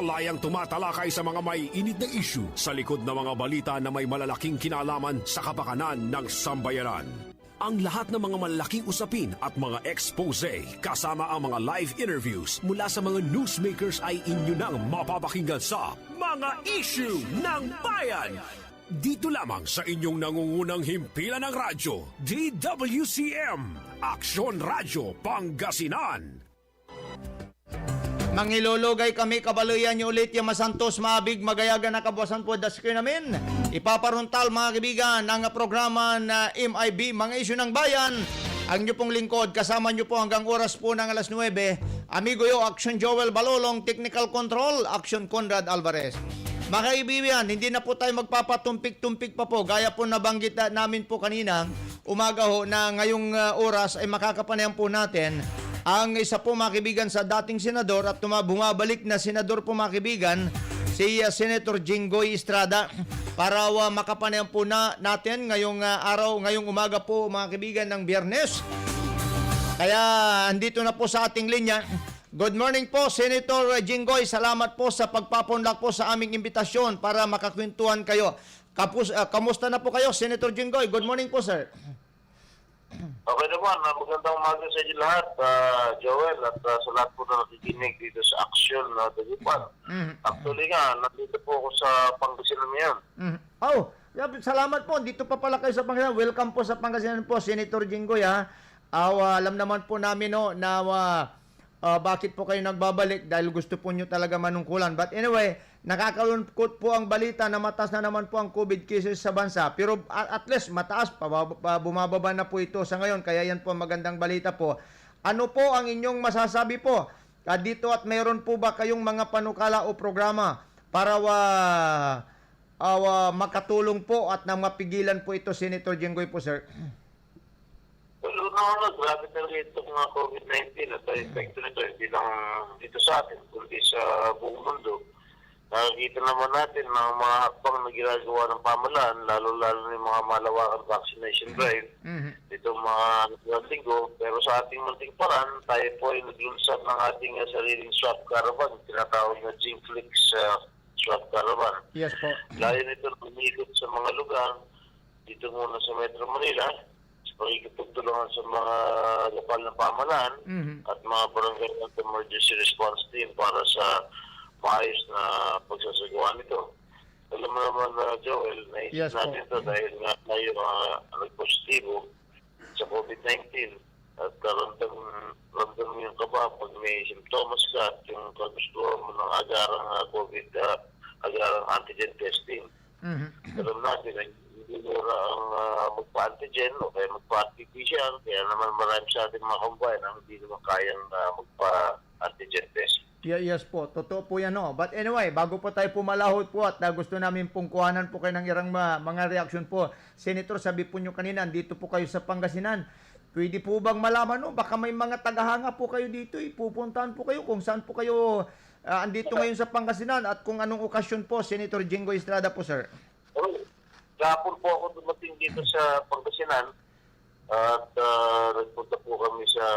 talayang tumatalakay sa mga may init na issue sa likod ng mga balita na may malalaking kinalaman sa kapakanan ng sambayanan. Ang lahat ng mga malalaking usapin at mga expose kasama ang mga live interviews mula sa mga newsmakers ay inyo nang mapapakinggan sa Mga Issue ng Bayan. Dito lamang sa inyong nangungunang himpilan ng radyo, DWCM, Aksyon Radyo Pangasinan. Mangilulugay kami, kabaluyan niyo ulit yung masantos, maabig, magayagan na kabuwasan po the screen namin. Ipaparuntal mga kaibigan ang programa na MIB, Mga Isyu ng Bayan. Ang niyo pong lingkod, kasama niyo po hanggang oras po ng alas 9. Amigo yo, Action Joel Balolong, Technical Control, Action Conrad Alvarez. Mga kaibigan, hindi na po tayo magpapatumpik-tumpik pa po. Gaya po nabanggit namin po kanina, umaga ho, na ngayong oras ay makakapanayan po natin ang isa po mga kaibigan sa dating senador at bumabalik na senador po mga kaibigan, si Senator Jinggoy Estrada, para makapanayan po natin ngayong araw, ngayong umaga po mga kaibigan ng Biyernes. Kaya andito na po sa ating linya. Good morning po Senator Jinggoy, salamat po sa pagpapunlak po sa aming imbitasyon para makakwentuhan kayo. Kamusta na po kayo Senator Jinggoy? Good morning po sir. Okay naman, magandang umaga sa inyo lahat, Joel, at sa lahat po na nakikinig dito sa Aksyon na Dagupan. Actually nga, nandito po ako sa Pangasinan ngayon. Oh, salamat po. Dito pa pala kayo sa Pangasinan. Welcome po sa Pangasinan po, Senator Jinggoy ha. Alam naman po namin no, na bakit po kayo nagbabalik dahil gusto po nyo talaga manungkulan. But anyway, nakakalungkot po ang balita na mataas na naman po ang COVID cases sa bansa. Pero at least mataas, bumababa na po ito sa ngayon. Kaya yan po magandang balita po. Ano po ang inyong masasabi po dito at mayroon po ba kayong mga panukala o programa para makatulong po at nang mapigilan po ito, Senator Jinggoy po sir? Well, grabe talaga itong COVID-19 at epekto nito hindi lang dito sa atin, kundi sa buong mundo. Nakikita naman natin ng mga hakbang na ginagawa ng pamahalaan, lalo-lalo na yung mga malawakang vaccination drive dito mga linggo. Pero sa ating munting paraan, tayo po ay naglunsad ng ating sariling swab caravan, tinatawag na Gingflix swab caravan. Yes po. Layo nito na umikot sa mga lugar, dito muna sa Metro Manila, pakikipagtulungan sa mga lokal na pamahalaan at mga barangay at emergency response team para sa maayos na pagsasagawa nito. Alam mo naman, Joel, naisip natin ito dahil nga tayo nagpositibo sa COVID-19 at ramdam yung kaba pag may simptomas ka at yung kagustuhan mo ng agarang COVID, agarang antigen testing. Alam natin ay hindi mura ang magpa-antigen o kaya magpa-PCR, kaya naman marami sa ating mga kumbayan ang hindi naman kayang magpa-antigen test. Yes po, totoo po yan no. But anyway, bago po tayo pumalahot po at gusto namin pong kuhanan po kayo ng irang mga reaksyon po. Senator, sabi po nyo kanina, dito po kayo sa Pangasinan. Pwede po bang malaman no? Baka may mga tagahanga po kayo dito, pupuntahan po kayo kung saan po kayo andito ngayon sa Pangasinan at kung anong okasyon po, Senator Jinggoy Estrada po sir. Kahapon po ako dumating dito sa Pangasinan at nagpunta po kami sa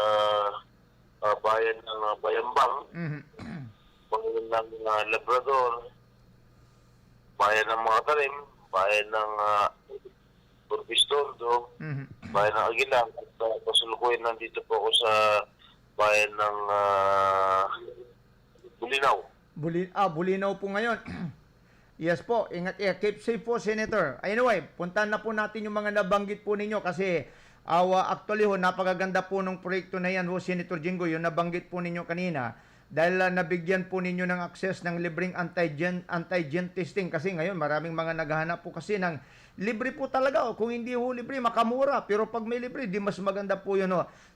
bayan ng Bayambang, bayan ng Labrador, bayan ng mga Tarim, bayan ng Burbistondo, bayan ng Aguilar, at pasulukuyan nandito po ako sa bayan ng Bulinaw. Bulinaw po ngayon. Yes po, ingat, keep safe po Senator. Anyway, puntahan na po natin yung mga nabanggit po ninyo kasi actually napakaganda po ng proyekto na yan Senator Jinggoy, yung nabanggit po ninyo kanina dahil nabigyan po ninyo ng access ng libreng antigen testing kasi ngayon maraming mga naghahanap po kasi ng libre po talaga kung hindi ho libre makamura pero pag may libre di mas maganda po yun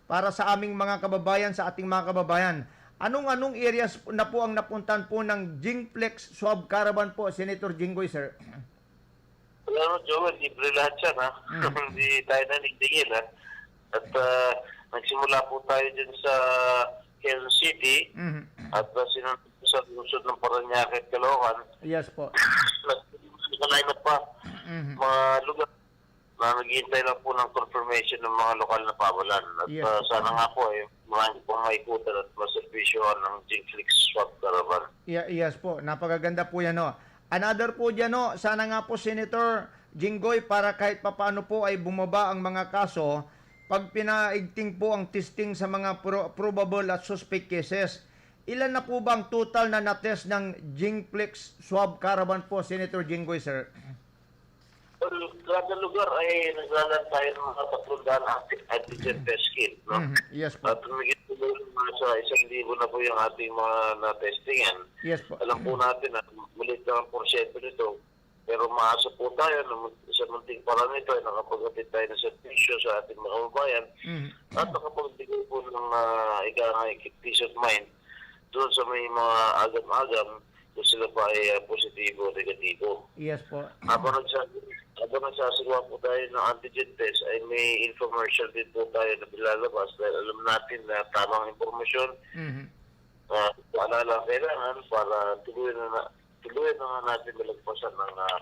para sa aming mga kababayan, sa ating mga kababayan. Anong areas na po ang napuntahan po ng Gingflix swab caravan po, Senator Jinggoy, sir? Alam mo, Joel, libre lahat yan, ha? Hindi tayo nanigdigil, ha? At nagsimula po tayo dyan sa Quezon City at sinunod sa lusod ng Parañaque at Caloocan. Yes po. Nag-line up pa mga lugar na naghihintay lang po ng confirmation ng mga lokal na pamalan. At Yes. sana nga po marami pong maikutan at maservisyohan ng Jingflix Swap Caravan. Yes po, napakaganda po yan, no. Another po dyan, no, sana nga po, Senator Jinggoy, para kahit papaano po ay bumaba ang mga kaso, pag pinaigting po ang testing sa mga probable at suspect cases, ilan na po ba ang total na natest ng Jingflix Swab Caravan po, Senator Jinggoy, sir? Well, kada lugar ay naglalaan tayo ng mga 300 antigen test kit. No? Yes po. At tumigit po sa 1,000 na po yung ating mga na-testingan. Yes po. Alam po natin na maliit lang ang porsyento nito. Pero maasa po tayo na sa munting parang ito ay nakapag-atid tayo ng servisyo sa ating mga kababayan at nakapagbigay po ng peace of mind doon sa may mga agam-agam kung sila pa ay positibo o negatibo. Yes po. Habang nagsasagawa po tayo ng antigen test ay may infomercial din po tayo na bilalabas dahil alam natin na tamang informasyon paalala kailangan para tuluyan na nga natin malagpasan ng